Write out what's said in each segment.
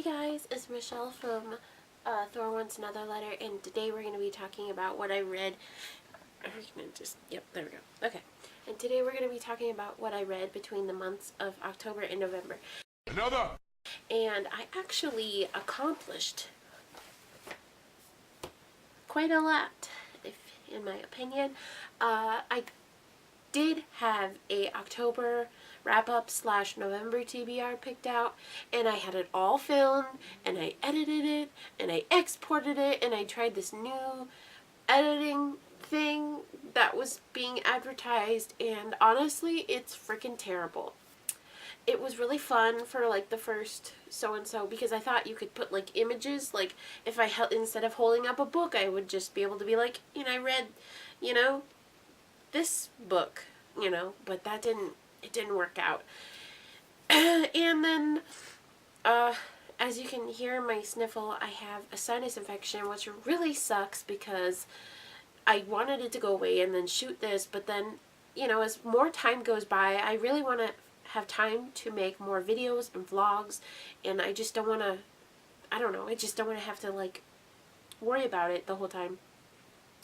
Hey guys, it's Michelle from Thor Wants Another Letter, and today we're going to be talking about what I read. Yep, there we go. Okay. And today we're going to be talking about what I read between the months of October and November. And I actually accomplished quite a lot, in my opinion. I did have a October wrap-up / November TBR picked out, and I had it all filmed, and I edited it, and I exported it, and I tried this new editing thing that was being advertised, and honestly, it's freaking terrible. It was really fun for like the first so-and-so because I thought you could put like images, like if I held, instead of holding up a book, I would just be able to be like, I read, this book, but it didn't work out. And then, as you can hear my sniffle, I have a sinus infection, which really sucks because I wanted it to go away and then shoot this, but then, as more time goes by, I really want to have time to make more videos and vlogs, and I just don't want to, I just don't want to have to, like, worry about it the whole time.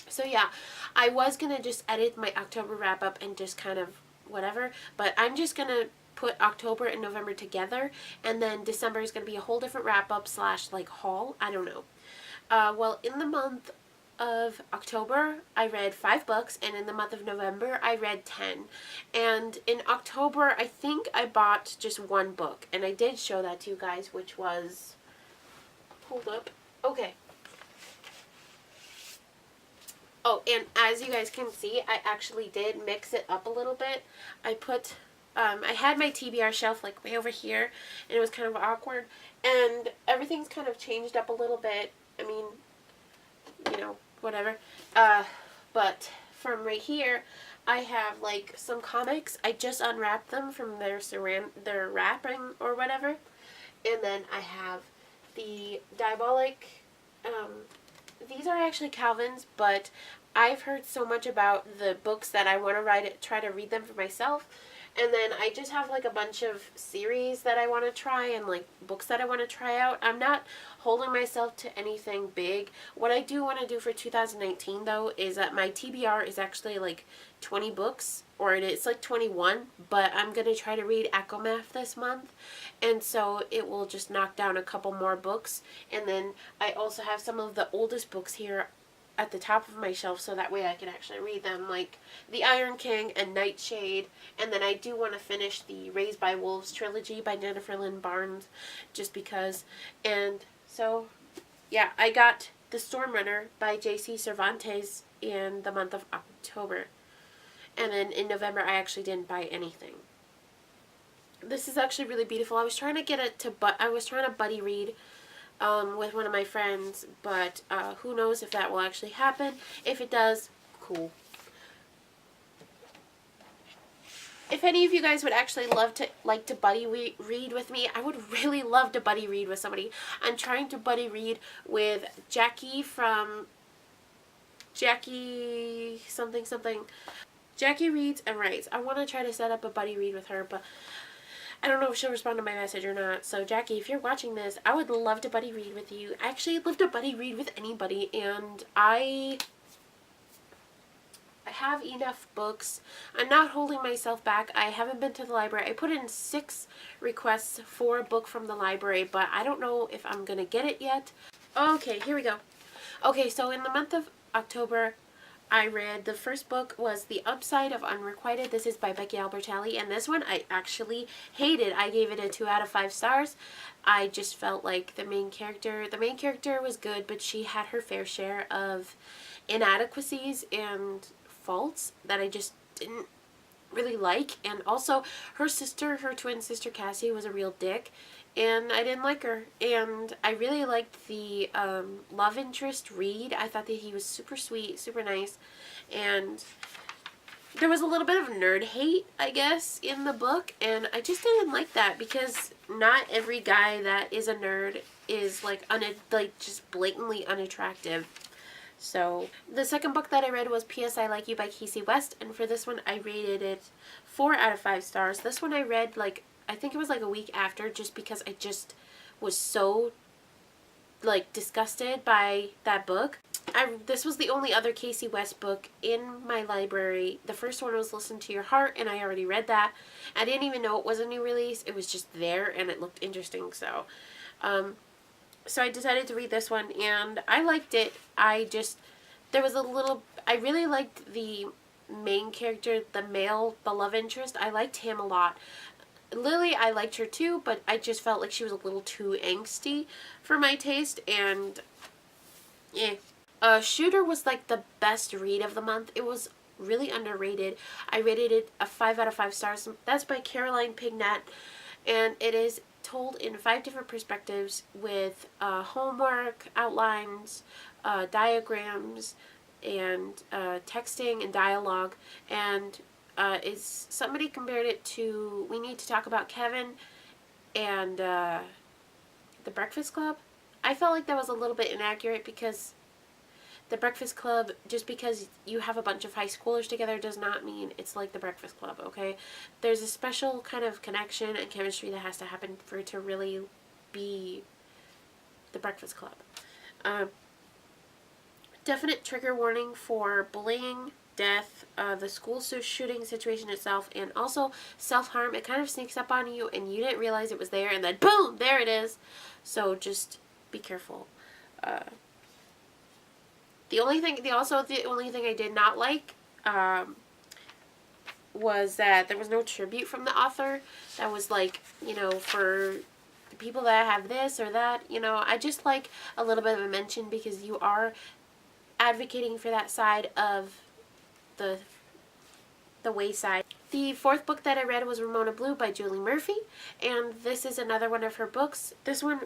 So yeah, I was going to just edit my October wrap-up and just kind of whatever, but I'm just going to put October and November together, and then December is going to be a whole different wrap-up / like haul. I don't know. Well, in the month of October, I read 5 books, and in the month of November, I read 10. And in October, I think I bought just 1 book, and I did show that to you guys, which was, hold up, okay. Oh, and as you guys can see, I actually did mix it up a little bit. I put, I had my TBR shelf like way over here, and it was kind of awkward, and everything's kind of changed up a little bit. I mean, whatever. But from right here, I have like some comics. I just unwrapped them from their wrapping or whatever. And then I have the Diabolic, these are actually Calvin's, but I've heard so much about the books that I want to try to read them for myself. And then I just have like a bunch of series that I want to try and like books that I want to try out. I'm not holding myself to anything big. What I do want to do for 2019 though is that my TBR is actually like 20 books, or it's like 21, but I'm going to try to read Echo Math this month. And so it will just knock down a couple more books. And then I also have some of the oldest books here at the top of my shelf, so that way I can actually read them, like The Iron King and Nightshade. And then I do want to finish the Raised by Wolves trilogy by Jennifer Lynn Barnes, just because. And so, yeah, I got The Storm Runner by J.C. Cervantes in the month of October. And then in November, I actually didn't buy anything. This is actually really beautiful. I was trying to get it to, I was trying to buddy read with one of my friends, but who knows if that will actually happen. If it does, cool. If any of you guys would actually love to buddy read with me, I would really love to buddy read with somebody. I'm trying to buddy read with Jackie from Jackie something. Jackie Reads and Writes. I want to try to set up a buddy read with her, but I don't know if she'll respond to my message or not. So Jackie, if you're watching this, I would love to buddy read with you. Actually, I'd love to buddy read with anybody, and I have enough books. I'm not holding myself back. I haven't been to the library. I put in 6 requests for a book from the library, but I don't know if I'm going to get it yet. Okay, here we go. Okay, so in the month of October, I read, the first book was The Upside of Unrequited. This is by Becky Albertalli, and this one I actually hated. I gave it a 2 out of 5 stars. I just felt like the main character was good, but she had her fair share of inadequacies and faults that I just didn't really like. And also, her twin sister Cassie was a real dick, and I didn't like her. And I really liked the love interest Reed. I thought that he was super sweet, super nice, and there was a little bit of nerd hate, I guess, in the book, and I just didn't like that because not every guy that is a nerd is like just blatantly unattractive. So the second book that I read was P.S. I Like You by Casey West, and for this one I rated it 4 out of 5 stars. This one I read like, I think it was like a week after, just because I just was so like disgusted by that book. This was the only other Casey West book in my library. The first one was Listen to Your Heart, and I already read that. I didn't even know it was a new release. It was just there, and it looked interesting. So I decided to read this one, and I liked it. There was a little, I really liked the main character, the male love interest. I liked him a lot. Lily, I liked her too, but I just felt like she was a little too angsty for my taste, and Shooter was like the best read of the month. It was really underrated. I rated it a 5 out of 5 stars. That's by Caroline Pignat, and it is told in 5 different perspectives with homework, outlines, diagrams, and texting and dialogue, and somebody compared it to We Need to Talk About Kevin and The Breakfast Club. I felt like that was a little bit inaccurate, because The Breakfast Club, just because you have a bunch of high schoolers together, does not mean it's like The Breakfast Club, okay? There's a special kind of connection and chemistry that has to happen for it to really be The Breakfast Club. Definite trigger warning for bullying, death, the school shooting situation itself, and also self-harm. It kind of sneaks up on you, and you didn't realize it was there, and then boom, there it is. So just be careful. The only thing I did not like was that there was no tribute from the author. That was like, for the people that have this or that, I just like a little bit of a mention, because you are advocating for that side of the wayside. The 4th book that I read was Ramona Blue by Julie Murphy, and this is another one of her books. This one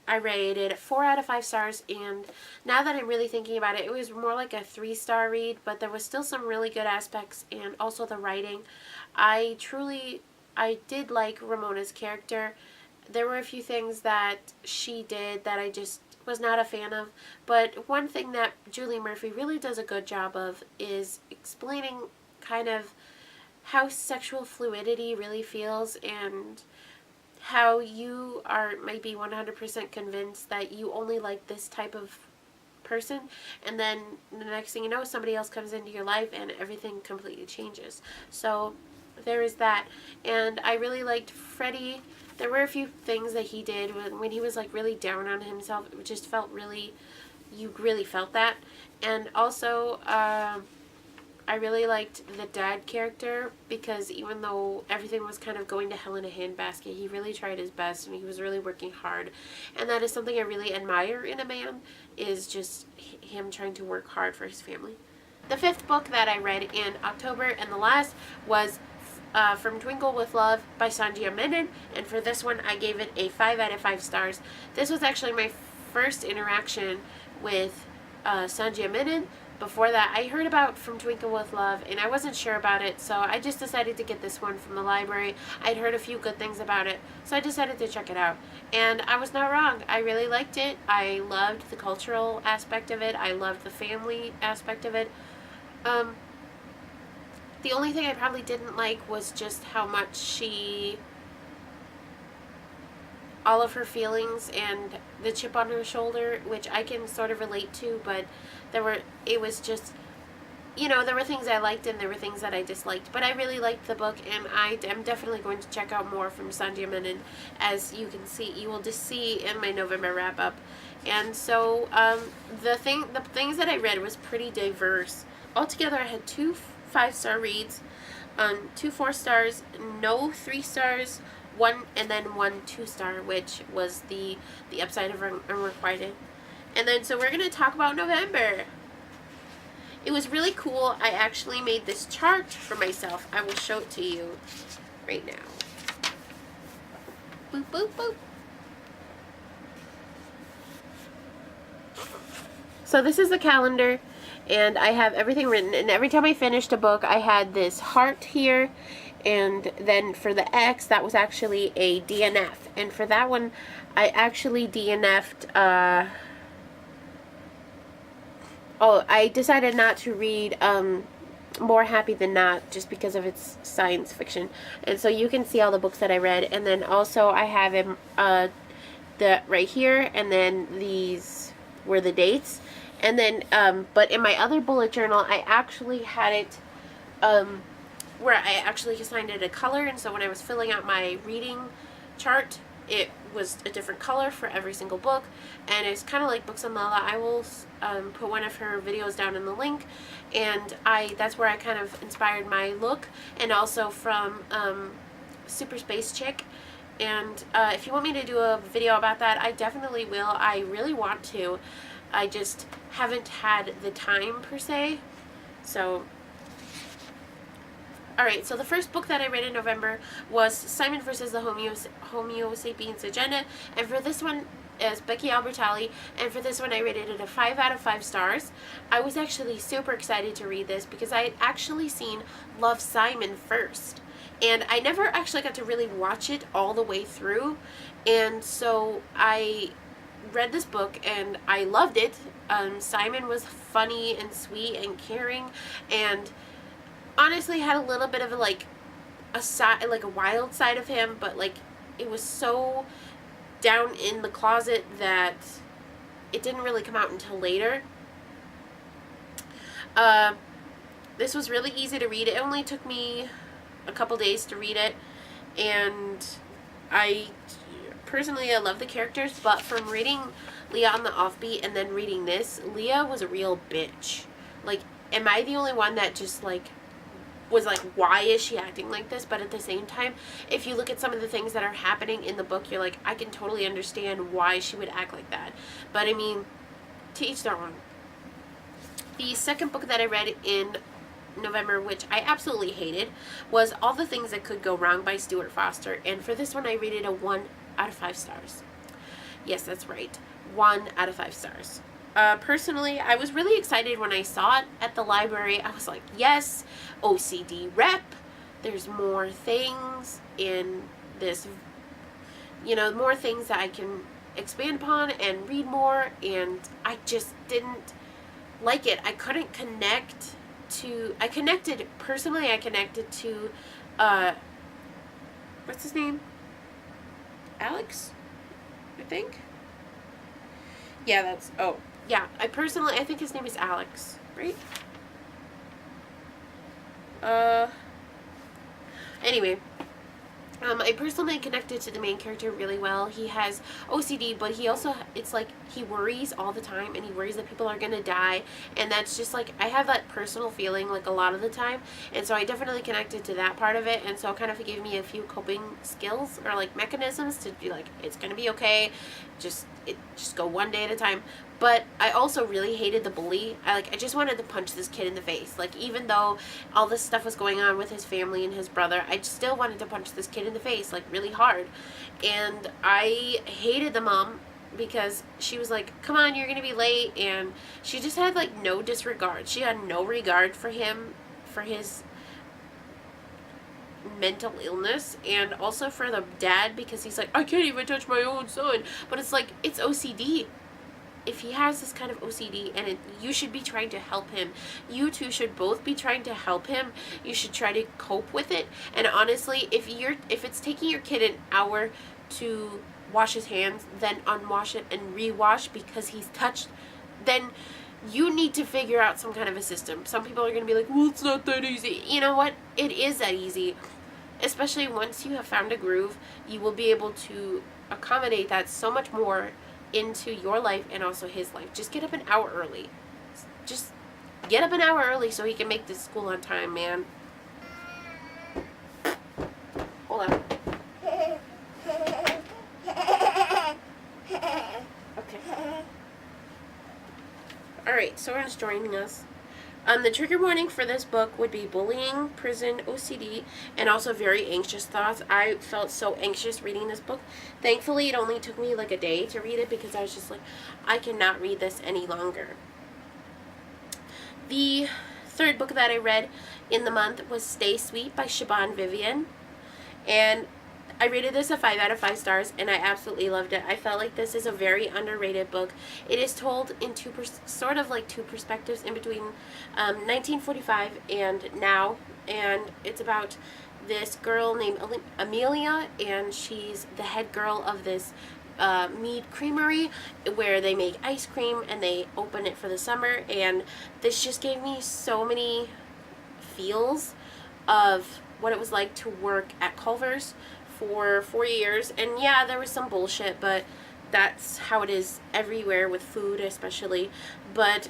I rated 4 out of 5 stars, and now that I'm really thinking about it, it was more like a 3-star read, but there was still some really good aspects, and also the writing. I did like Ramona's character. There were a few things that she did that I just was not a fan of, but one thing that Julie Murphy really does a good job of is explaining kind of how sexual fluidity really feels, and how you might be 100% convinced that you only like this type of person, and then the next thing you know, somebody else comes into your life and everything completely changes. So there is that. And I really liked Freddie. There were a few things that he did when he was like really down on himself. It just felt really, you really felt that. And also I really liked the dad character, because even though everything was kind of going to hell in a handbasket, he really tried his best, and he was really working hard. And that is something I really admire in a man, is just him trying to work hard for his family. The 5th book that I read in October, and the last, was From Twinkle with Love by Sanjia Menon, and for this one I gave it a 5 out of 5 stars. This was actually my first interaction with Sanjia Menon. Before that, I heard about From Twinkle with Love, and I wasn't sure about it, so I just decided to get this one from the library. I'd heard a few good things about it, so I decided to check it out. And I was not wrong. I really liked it. I loved the cultural aspect of it. I loved the family aspect of it. The only thing I probably didn't like was just how much all of her feelings and the chip on her shoulder, which I can sort of relate to, but there were things I liked and there were things that I disliked. But I really liked the book, and I am definitely going to check out more from Sanjia Menon, as you will just see in my November wrap up. And so the things that I read was pretty diverse. Altogether, I had 2 5-star reads, 2 4 stars, no 3 stars, 1 and then 1 2-star, which was the upside of Unrequited. And then so we're gonna talk about November. It was really cool. I actually made this chart for myself. I will show it to you right now. Boop boop boop. So this is the calendar, and I have everything written, and every time I finished a book I had this heart here, and then for the X, that was actually a DNF, and for that one I actually DNF'd I decided not to read More Happy Than Not, just because of its science fiction. And so you can see all the books that I read, and then also I have the right here, and then these were the dates. And then, but in my other bullet journal, I actually had it, where I actually assigned it a color, and so when I was filling out my reading chart, it was a different color for every single book, and it's kind of like Books on Lala. I will put one of her videos down in the link, and that's where I kind of inspired my look, and also from Super Space Chick. And if you want me to do a video about that, I definitely will. I really want to. I just haven't had the time, per se. So, alright, so the first book that I read in November was Simon versus the Homo Sapiens Agenda. And for this one, is Becky Albertalli. And for this one, I rated it a 5 out of 5 stars. I was actually super excited to read this because I had actually seen Love, Simon first. And I never actually got to really watch it all the way through. And so I read this book and I loved it. Simon was funny and sweet and caring, and honestly had a little bit of a wild side of him, but like it was so down in the closet that it didn't really come out until later. This was really easy to read. It only took me a couple days to read it, and I love the characters, but from reading Leah on the Offbeat and then reading this, Leah was a real bitch. Like, am I the only one that just like was like, why is she acting like this? But at the same time, if you look at some of the things that are happening in the book, you're like, I can totally understand why she would act like that. But I mean, to each their own. The second book that I read in November, which I absolutely hated, was All the Things That Could Go Wrong by Stuart Foster. And for this one, I rated a 1 out of 5 stars. Yes, that's right. 1 out of 5 stars. Personally, I was really excited when I saw it at the library. I was like, yes, OCD rep. There's more things in this, more things that I can expand upon and read more. And I just didn't like it. I couldn't connect to, I connected to, what's his name? Alex, I think. Yeah, I think his name is Alex, right? Anyway, I personally connected to the main character really well. He has OCD, but he also, it's like, he worries all the time, and he worries that people are gonna die, and that's just like, I have that personal feeling, like, a lot of the time, and so I definitely connected to that part of it, and so it kind of gave me a few coping skills, or, like, mechanisms to be like, it's gonna be okay, just go one day at a time. But I also really hated the bully. I just wanted to punch this kid in the face. Like, even though all this stuff was going on with his family and his brother, I still wanted to punch this kid in the face, like, really hard. And I hated the mom because she was like, come on, you're gonna be late. And she just had, like, no disregard. She had no regard for him, for his mental illness, and also for the dad, because he's like, I can't even touch my own son. But it's like, it's OCD. If he has this kind of OCD, and you should be trying to help him. You two should both be trying to help him. You should try to cope with it. And honestly, if it's taking your kid an hour to wash his hands, then unwash it and rewash because he's touched, then you need to figure out some kind of a system. Some people are going to be like, well, it's not that easy. You know what? It is that easy. Especially once you have found a groove, you will be able to accommodate that so much more into your life and also his life. Just get up an hour early. Just get up an hour early so he can make this school on time, man. Hold on. Okay. Alright, Sorin's joining us. The trigger warning for this book would be bullying, prison, OCD, and also very anxious thoughts. I felt so anxious reading this book. Thankfully, it only took me like a day to read it because I was just like, I cannot read this any longer. The third book that I read in the month was Stay Sweet by Siobhan Vivian. And I rated this a 5 out of 5 stars, and I absolutely loved it. I felt like this is a very underrated book. It is told in two perspectives in between 1945 and now, and it's about this girl named Amelia, and she's the head girl of this Mead Creamery where they make ice cream and they open it for the summer, and this just gave me so many feels of what it was like to work at Culver's for 4 years. And yeah, there was some bullshit, but that's how it is everywhere with food especially. But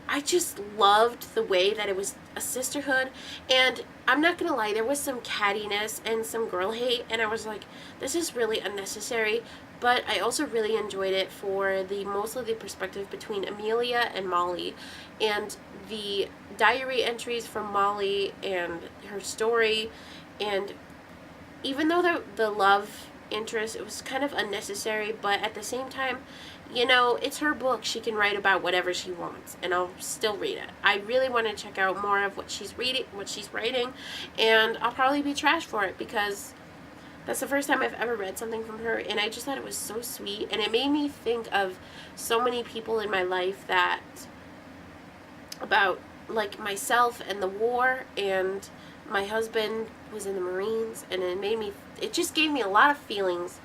I just loved the way that it was a sisterhood, and I'm not gonna lie, there was some cattiness and some girl hate, and I was like, this is really unnecessary. But I also really enjoyed it for the mostly the perspective between Amelia and Molly, and the diary entries from Molly and her story. And even though the love interest, it was kind of unnecessary, but at the same time, you know, it's her book. She can write about whatever she wants, and I'll still read it. I really want to check out more of what she's writing, and I'll probably be trash for it because that's the first time I've ever read something from her, and I just thought it was so sweet, and it made me think of so many people in my life that, about, like, myself and the war, and my husband was in the Marines, and it just gave me a lot of feelings,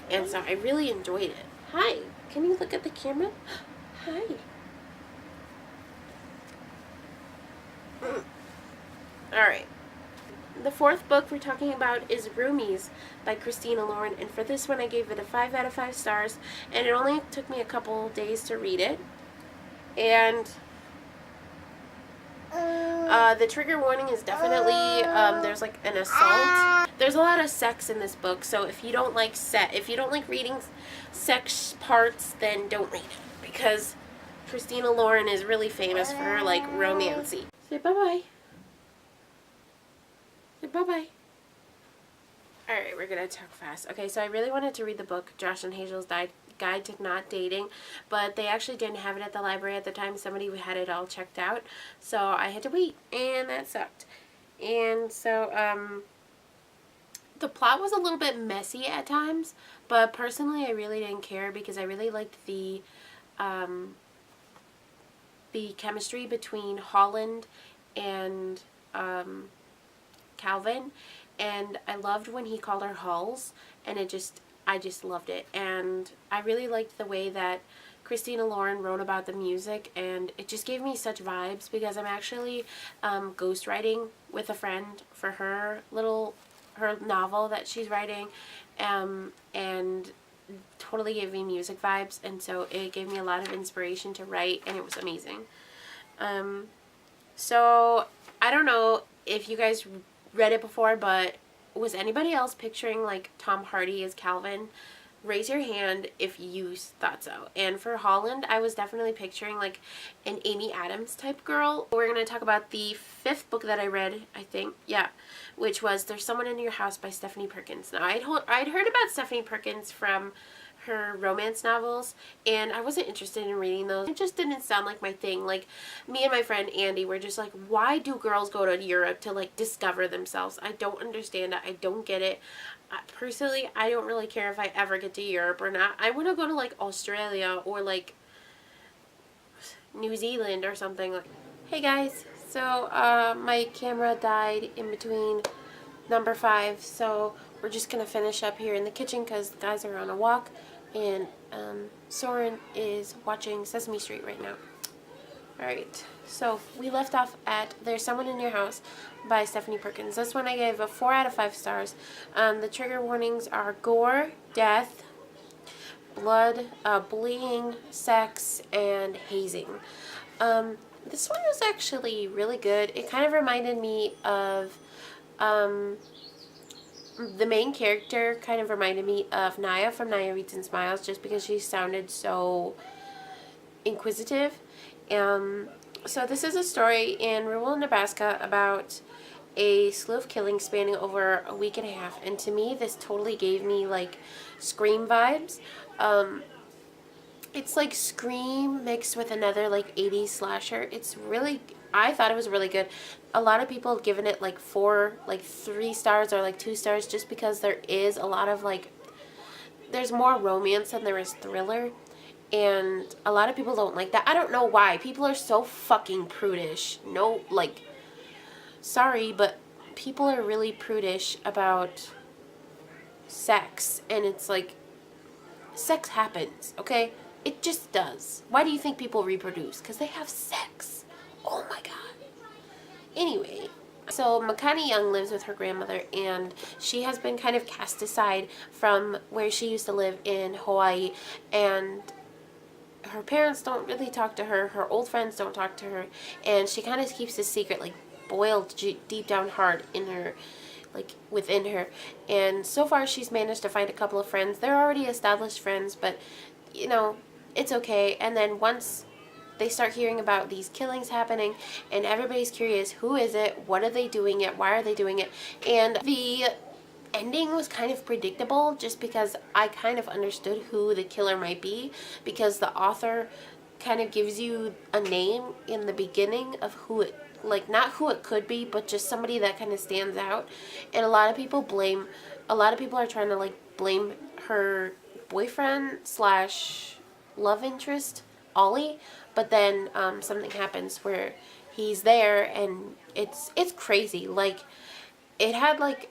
and so I really enjoyed it. Hi, can you look at the camera? Hi. Alright. The fourth book we're talking about is Roomies by Christina Lauren, and for this one I gave it a 5 out of 5 stars, and it only took me a couple days to read it. And the trigger warning is definitely, there's like an assault. There's a lot of sex in this book, so if you don't like reading sex parts, then don't read it, because Christina Lauren is really famous for her, like, romancy. Say bye-bye. Say bye-bye. Alright, we're gonna talk fast. Okay, so I really wanted to read the book, Josh and Hazel's Guide to Not Dating, but they actually didn't have it at the library at the time. Somebody had it all checked out, so I had to wait, and that sucked. And so, the plot was a little bit messy at times, but personally I really didn't care because I really liked the chemistry between Holland and Calvin, and I loved when he called her Halls, and I just loved it. And I really liked the way that Christina Lauren wrote about the music, and it just gave me such vibes because I'm actually ghostwriting with a friend for her novel that she's writing, and totally gave me music vibes, and so it gave me a lot of inspiration to write, and it was amazing. So I don't know if you guys read it before, but was anybody else picturing like Tom Hardy as Calvin? Raise your hand if you thought so. And for Holland, I was definitely picturing like an Amy Adams type girl. We're going to talk about the fifth book that I read, I think, yeah, which was There's Someone in Your House by Stephanie Perkins. Now, I'd heard about Stephanie Perkins from her romance novels, and I wasn't interested in reading those. It just didn't sound like my thing. Like, me and my friend Andy were just like, why do girls go to Europe to like discover themselves? I don't understand it. I don't get it. Personally, I don't really care if I ever get to Europe or not. I want to go to like Australia or like New Zealand or something. Like, hey guys, so my camera died in between number 5, so we're just gonna finish up here in the kitchen because the guys are on a walk, and Sorin is watching Sesame Street right now. Alright, so we left off at There's Someone in Your House by Stephanie Perkins. This one I gave a 4 out of 5 stars. The trigger warnings are gore, death, blood, bullying, sex, and hazing. This one was actually really good. It kind of reminded me of the main character kind of reminded me of Naya from Naya Reads and Smiles, just because she sounded so inquisitive. So this is a story in rural Nebraska about a slew of killings spanning over a week and a half, and to me this totally gave me like Scream vibes. It's like Scream mixed with another like 80s slasher. I thought it was really good. A lot of people have given it like 3 stars or like 2 stars, just because there is a lot of like, there's more romance than there is thriller, and a lot of people don't like that. I don't know why. People are so fucking prudish. No, like, sorry, but people are really prudish about sex, and it's like, sex happens, okay? It just does. Why do you think people reproduce? Because they have sex. Oh my god. Anyway, so Makani Young lives with her grandmother, and she has been kind of cast aside from where she used to live in Hawaii, and her parents don't really talk to her, her old friends don't talk to her, and she kind of keeps this secret, like, boiled deep down hard in her, like, within her. And so far she's managed to find a couple of friends. They're already established friends, but, you know, it's okay. And then once they start hearing about these killings happening, and everybody's curious, who is it, what are they doing it, why are they doing it, and the ending was kind of predictable just because I kind of understood who the killer might be, because the author kind of gives you a name in the beginning of who it, like, not who it could be, but just somebody that kind of stands out. And a lot of people are trying to, like, blame her boyfriend slash love interest, Ollie, but then something happens where he's there, and it's crazy. Like, it had, like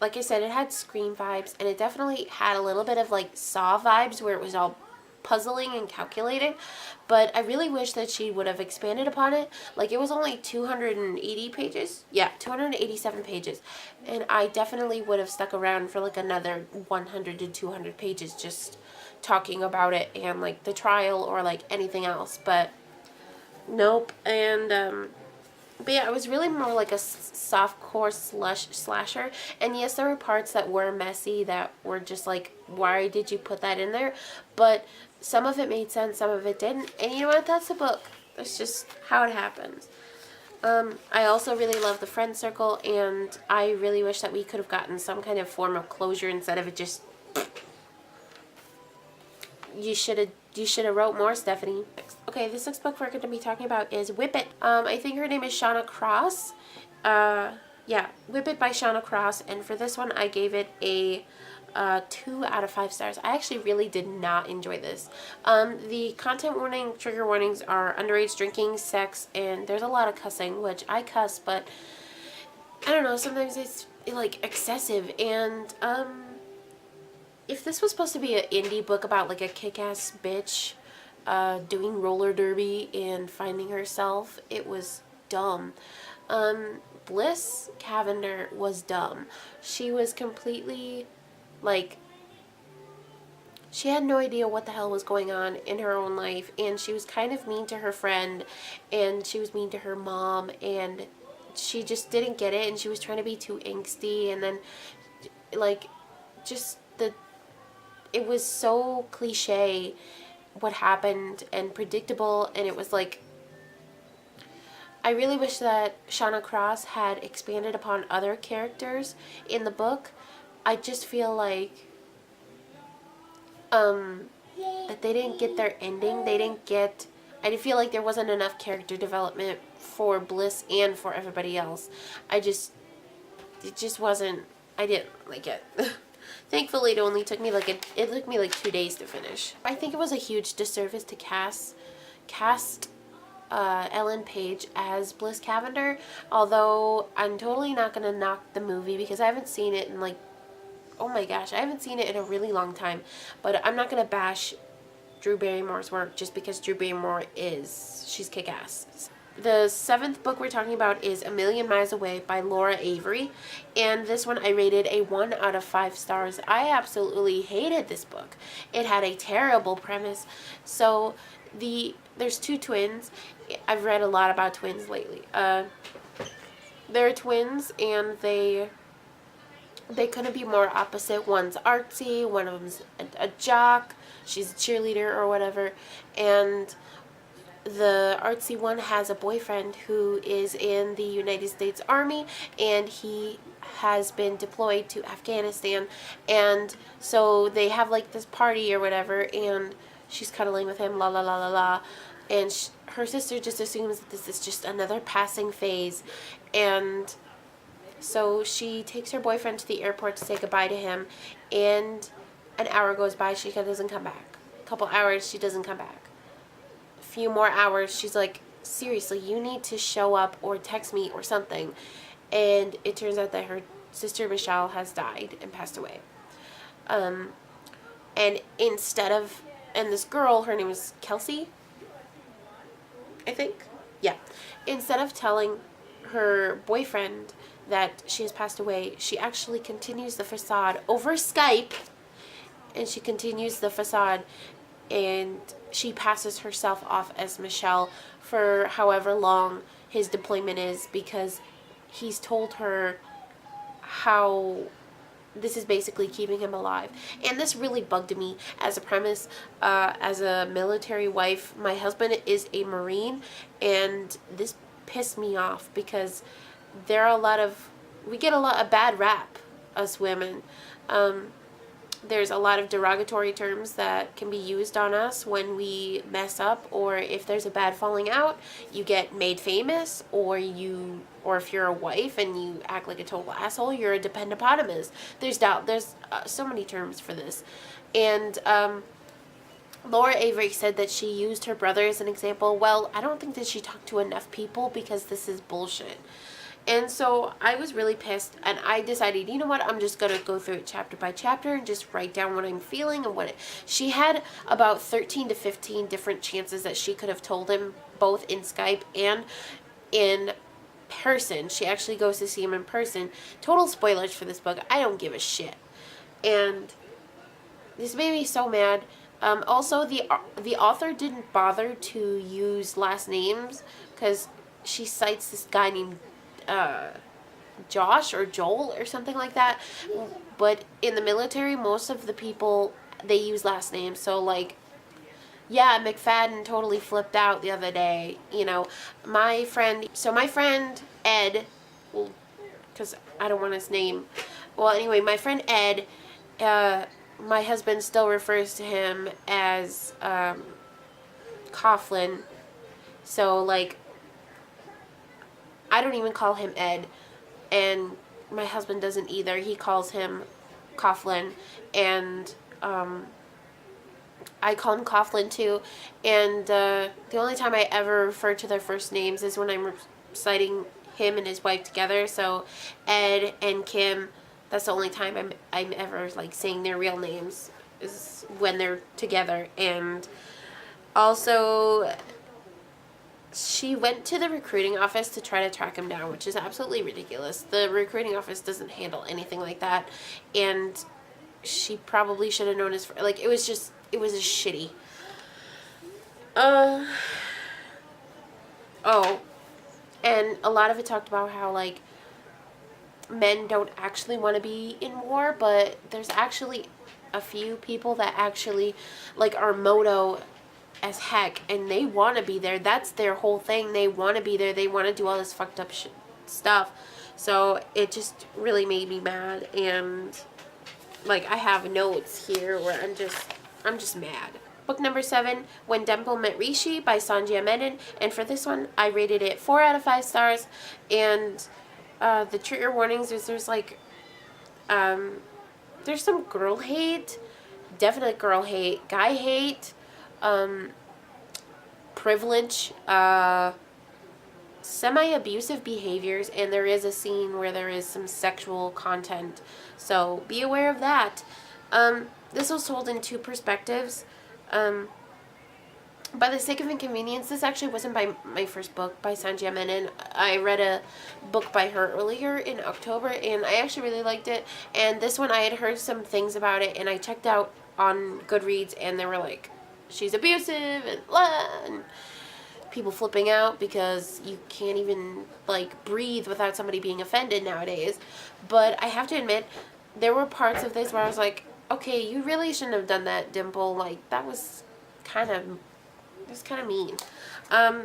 I said, it had Scream vibes, and it definitely had a little bit of, like, Saw vibes, where it was all puzzling and calculated, but I really wish that she would have expanded upon it. Like, it was only 280 pages. Yeah, 287 pages, and I definitely would have stuck around for, like, another 100 to 200 pages just talking about it and, like, the trial or, like, anything else, but nope. And but yeah, it was really more like a softcore slasher. And yes, there were parts that were messy, that were just like, why did you put that in there? But some of it made sense, some of it didn't. And you know what? That's a book. That's just how it happens. I also really love the friend circle, and I really wish that we could have gotten some kind of form of closure instead of it just... You should have wrote more, Stephanie. Okay, this next book we're going to be talking about is Whip It. I think her name is Shauna Cross. Yeah, Whip It by Shauna Cross. And for this one, I gave it a 2 out of 5 stars. I actually really did not enjoy this. The content warning, trigger warnings are underage drinking, sex, and there's a lot of cussing, which I cuss, but I don't know, sometimes it's, like, excessive. And if this was supposed to be an indie book about, like, a kick-ass bitch doing roller derby and finding herself, it was dumb. Bliss Cavender was dumb. She was completely, like, she had no idea what the hell was going on in her own life, and she was kind of mean to her friend, and she was mean to her mom, and she just didn't get it, and she was trying to be too angsty, and then, like, just it was so cliche what happened and predictable, and it was like, I really wish that Shauna Cross had expanded upon other characters in the book. I just feel like that they didn't get their ending. I feel like there wasn't enough character development for Bliss and for everybody else. It just wasn't, I didn't like it. Thankfully, it took me like 2 days to finish. I think it was a huge disservice to cast Ellen Page as Bliss Cavender, although I'm totally not gonna knock the movie because I haven't seen it in, like, oh my gosh, I haven't seen it in a really long time. But I'm not gonna bash Drew Barrymore's work just because Drew Barrymore she's kick-ass. The 7th book we're talking about is A Million Miles Away by Laura Avery, and this one I rated a 1 out of 5 stars. I absolutely hated this book. It had a terrible premise. So there's 2 twins. I've read a lot about twins lately. They're twins, and they couldn't be more opposite. One's artsy, one of them's a jock, she's a cheerleader or whatever, and the artsy one has a boyfriend who is in the United States Army, and he has been deployed to Afghanistan, and so they have, like, this party or whatever, and she's cuddling with him, la la la la la, and her sister just assumes that this is just another passing phase, and so she takes her boyfriend to the airport to say goodbye to him, and an hour goes by, she doesn't come back. A couple hours, she doesn't come back. Few more hours, she's like, seriously, you need to show up or text me or something. And it turns out that her sister Michelle has died and passed away. and and this girl, her name is Kelsey, I think. Yeah. Instead of telling her boyfriend that she has passed away, she actually continues the facade over Skype, and she continues the facade, and she passes herself off as Michelle for however long his deployment is, because he's told her how this is basically keeping him alive. And this really bugged me as a premise. As a military wife, my husband is a Marine, and this pissed me off because we get a lot of bad rap, us women. There's a lot of derogatory terms that can be used on us when we mess up, or if there's a bad falling out, you get made famous, or if you're a wife and you act like a total asshole, you're a dependopotamus. There's so many terms for this. And Laura Avery said that she used her brother as an example. Well, I don't think that she talked to enough people, because this is bullshit. And so I was really pissed, and I decided, you know what, I'm just going to go through it chapter by chapter and just write down what I'm feeling and she had about 13 to 15 different chances that she could have told him, both in Skype and in person. She actually goes to see him in person. Total spoilers for this book. I don't give a shit. And this made me so mad. Also, the author didn't bother to use last names, because she cites this guy named Josh or Joel or something like that. But in the military, most of the people, they use last names. So, like, yeah, McFadden totally flipped out the other day. You know, my friend Ed, well, because I don't want his name. Well, anyway, my friend Ed, my husband still refers to him as Coughlin. So, like, I don't even call him Ed, and my husband doesn't either. He calls him Coughlin, and I call him Coughlin too. And the only time I ever refer to their first names is when I'm reciting him and his wife together. So Ed and Kim, that's the only time I'm ever like saying their real names, is when they're together. And also, she went to the recruiting office to try to track him down, which is absolutely ridiculous. The recruiting office doesn't handle anything like that, and she probably should have known his, like, it was just shitty. Oh, and a lot of it talked about how, like, men don't actually want to be in war, but there's actually a few people that actually, like, are moto as heck, and they want to be there. That's their whole thing. They want to be there. They want to do all this fucked up stuff. So it just really made me mad, and like, I have notes here where I'm just mad. Book number 7, When Dempo Met Rishi by Sanjaya Menon, and for this one I rated it 4 out of 5 stars. And the trigger warnings is there's some girl hate, definite girl hate, guy hate, privilege, semi-abusive behaviors, and there is a scene where there is some sexual content, so be aware of that. This was told in 2 perspectives. By the sake of inconvenience, this actually wasn't by my first book by Sanjaya Menon. I read a book by her earlier in October, and I actually really liked it. And this one, I had heard some things about it, and I checked out on Goodreads, and they were like, she's abusive, and blah, and people flipping out because you can't even, like, breathe without somebody being offended nowadays. But I have to admit, there were parts of this where I was like, okay, you really shouldn't have done that, Dimple. Like, that was kind of mean. I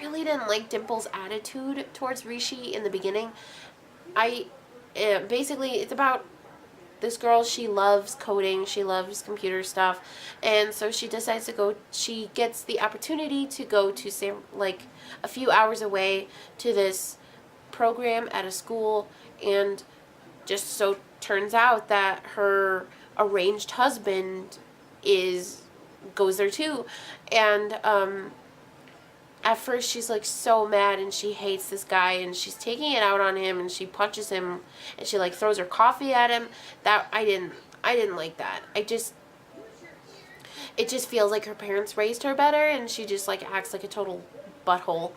really didn't like Dimple's attitude towards Rishi in the beginning. Basically, it's about this girl. She loves coding, she loves computer stuff, and so she decides to go, she gets the opportunity to go to, say, like, a few hours away to this program at a school, and just so turns out that her arranged husband goes there too. And at first she's like so mad, and she hates this guy, and she's taking it out on him, and she punches him, and she like throws her coffee at him. That I I didn't like that. It just feels like her parents raised her better, and she just like acts like a total butthole.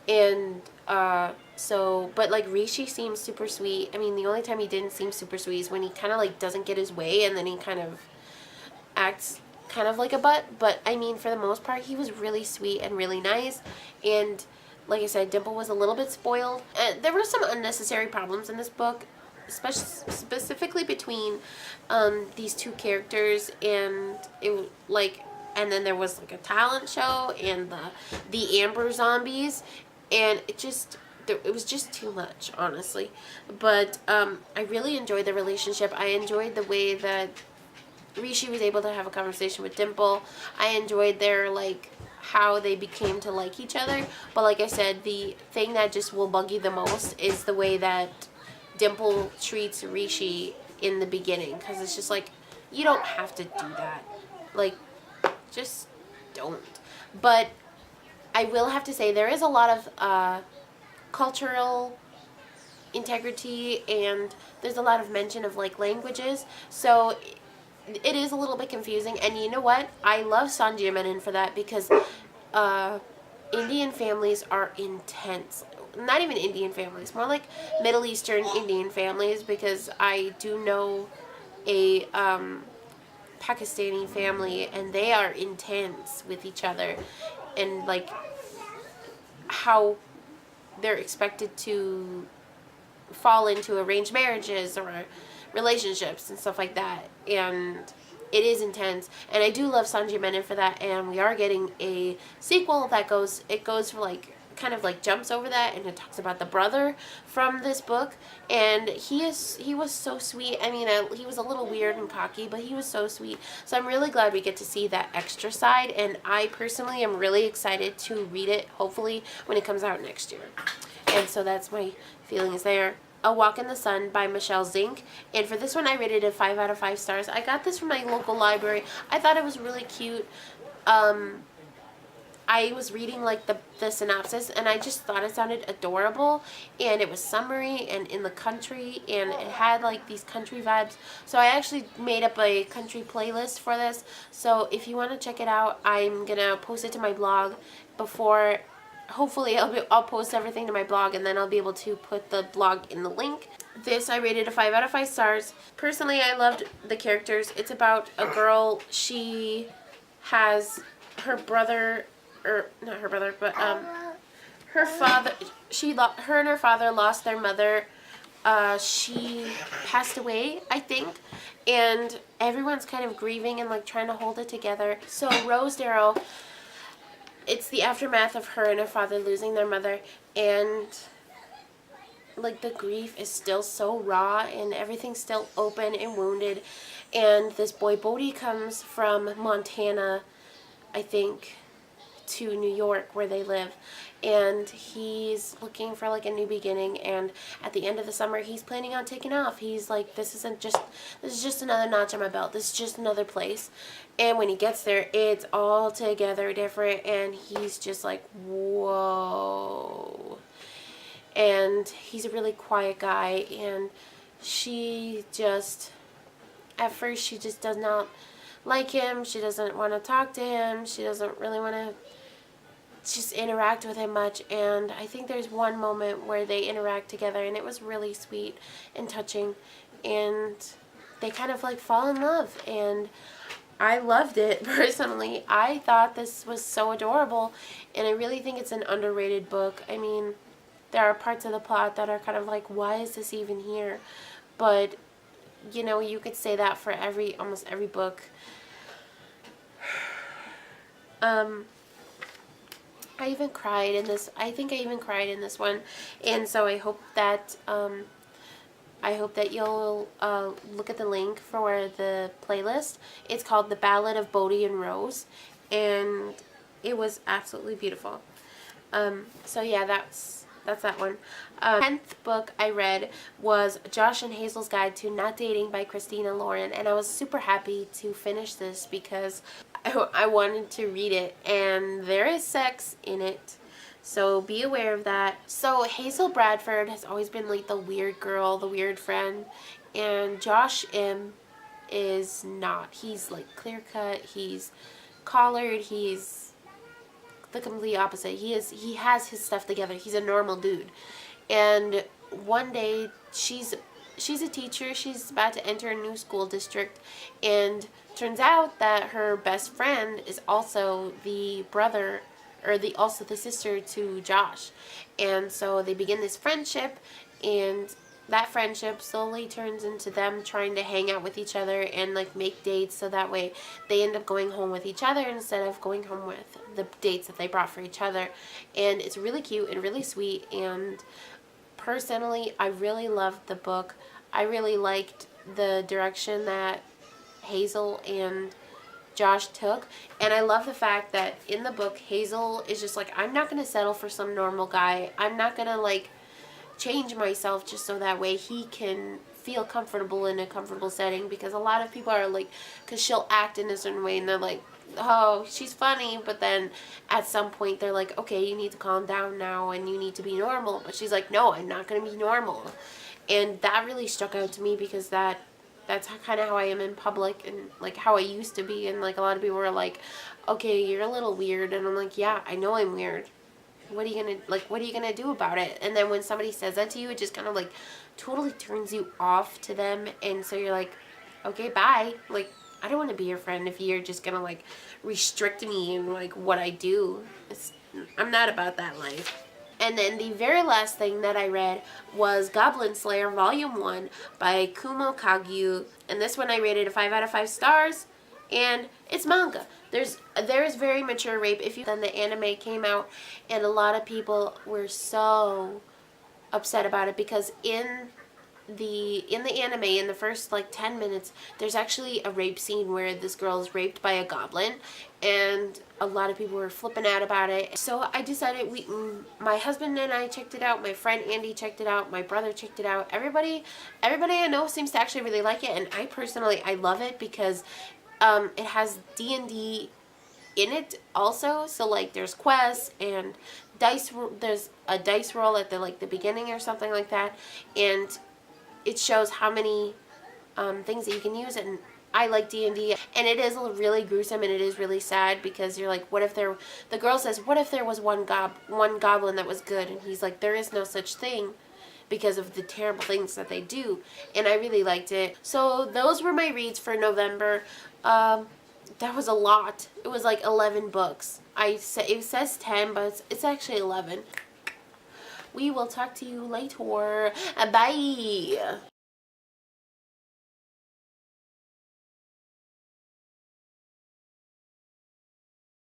And so, but like Rishi seems super sweet. I mean, the only time he didn't seem super sweet is when he kind of like doesn't get his way, and then he kind of acts kind of like a butt. But I mean, for the most part, he was really sweet and really nice. And like I said, Dimple was a little bit spoiled. There were some unnecessary problems in this book, especially specifically between these two characters, and it like, and then there was like a talent show and the Amber zombies, and it was just too much, honestly. But I really enjoyed the relationship. I enjoyed the way that Rishi was able to have a conversation with Dimple. I enjoyed their like how they became to like each other. But like I said, the thing that just will bug you the most is the way that Dimple treats Rishi in the beginning, because it's just like, you don't have to do that. Like, just don't. But I will have to say there is a lot of cultural integrity, and there's a lot of mention of like languages, so it is a little bit confusing. And you know what? I love Sanjay Menon for that, because Indian families are intense. Not even Indian families, more like Middle Eastern Indian families, because I do know a Pakistani family, and they are intense with each other, and like how they're expected to fall into arranged marriages or relationships and stuff like that. And it is intense, and I do love Sanjay Menon for that. And we are getting a sequel that goes for like kind of like jumps over that, and it talks about the brother from this book, and he was so sweet. I mean, he was a little weird and cocky, but he was so sweet. So I'm really glad we get to see that extra side, and I personally am really excited to read it, hopefully when it comes out next year. And so that's my feelings there. A Walk in the Sun by Michelle Zink. And for this one, I rated it 5 out of 5 stars. I got this from my local library. I thought it was really cute. I was reading like the synopsis, and I just thought it sounded adorable, and it was summery and in the country, and it had like these country vibes. So I actually made up a country playlist for this. So if you want to check it out, I'm gonna post it to my blog before. Hopefully I'll post everything to my blog, and then I'll be able to put the blog in the link. This I rated a 5 out of 5 stars. Personally, I loved the characters. It's about a girl. She has her brother, or not her brother, but her father. Her and her father lost their mother. She passed away, I think, and everyone's kind of grieving and like trying to hold it together. So Rosedale, it's the aftermath of her and her father losing their mother, and like the grief is still so raw, and everything's still open and wounded. And this boy Bodhi comes from Montana, I think, to New York where they live, and he's looking for like a new beginning. And at the end of the summer, he's planning on taking off. He's like, this is just another notch on my belt. This is just another place. And when he gets there, it's altogether different, and he's just like, whoa. And he's a really quiet guy, and she just, at first, she just does not like him. She doesn't want to talk to him. She doesn't really want to just interact with him much. And I think there's one moment where they interact together, and it was really sweet and touching, and they kind of like fall in love, and I loved it personally. I thought this was so adorable, and I really think it's an underrated book. I mean, there are parts of the plot that are kind of like, why is this even here? But you know, you could say that for almost every book. I even cried in this. I think I even cried in this one, and so I hope that you'll look at the link for the playlist. It's called The Ballad of Bodhi and Rose, and it was absolutely beautiful. So yeah, that's that one. 10th book I read was Josh and Hazel's Guide to Not Dating by Christina Lauren, and I was super happy to finish this because I wanted to read it, and there is sex in it, so be aware of that. So Hazel Bradford has always been like the weird girl, the weird friend, and Josh M is not. He's like clear cut, he's collared, he's the complete opposite. He has his stuff together. He's a normal dude. And one day she's a teacher. She's about to enter a new school district, and turns out that her best friend is also the brother, or also the sister to Josh. And so they begin this friendship, and that friendship slowly turns into them trying to hang out with each other and like make dates, so that way they end up going home with each other instead of going home with the dates that they brought for each other. And it's really cute and really sweet, and personally I really loved the book. I really liked the direction that Hazel and Josh took, and I love the fact that in the book Hazel is just like, I'm not going to settle for some normal guy. I'm not going to like change myself just so that way he can feel comfortable in a comfortable setting, because a lot of people are like, because she'll act in a certain way and they're like, oh, she's funny, but then at some point they're like, okay, you need to calm down now and you need to be normal. But she's like, no, I'm not going to be normal. And that really struck out to me, because that's kind of how I am in public, and like how I used to be. And like a lot of people were like, okay, you're a little weird. And I'm like, yeah, I know I'm weird. What are you gonna do about it? And then when somebody says that to you, it just kind of like totally turns you off to them. And so you're like, okay, bye. Like, I don't want to be your friend if you're just gonna like restrict me and like what I do. I'm not about that life. And then the very last thing that I read was Goblin Slayer Volume 1 by Kumo Kagyu. And this one I rated a 5 out of 5 stars. And it's manga. There is very mature rape. Then the anime came out, and a lot of people were so upset about it, because in the anime, in the first like 10 minutes, there's actually a rape scene where this girl is raped by a goblin, and a lot of people were flipping out about it. So I decided, my husband and I checked it out, my friend Andy checked it out, my brother checked it out. Everybody I know seems to actually really like it, and I personally, I love it because it has D&D in it also. So like there's quests and dice. There's a dice roll at the beginning or something like that, and it shows how many things that you can use. And I like D&D, and it is really gruesome, and it is really sad, because you're like, what if the girl says, what if there was one goblin that was good? And he's like, there is no such thing, because of the terrible things that they do. And I really liked it. So those were my reads for November. That was a lot. It was like 11 books. It says 10, but it's actually 11. We will talk to you later. Bye.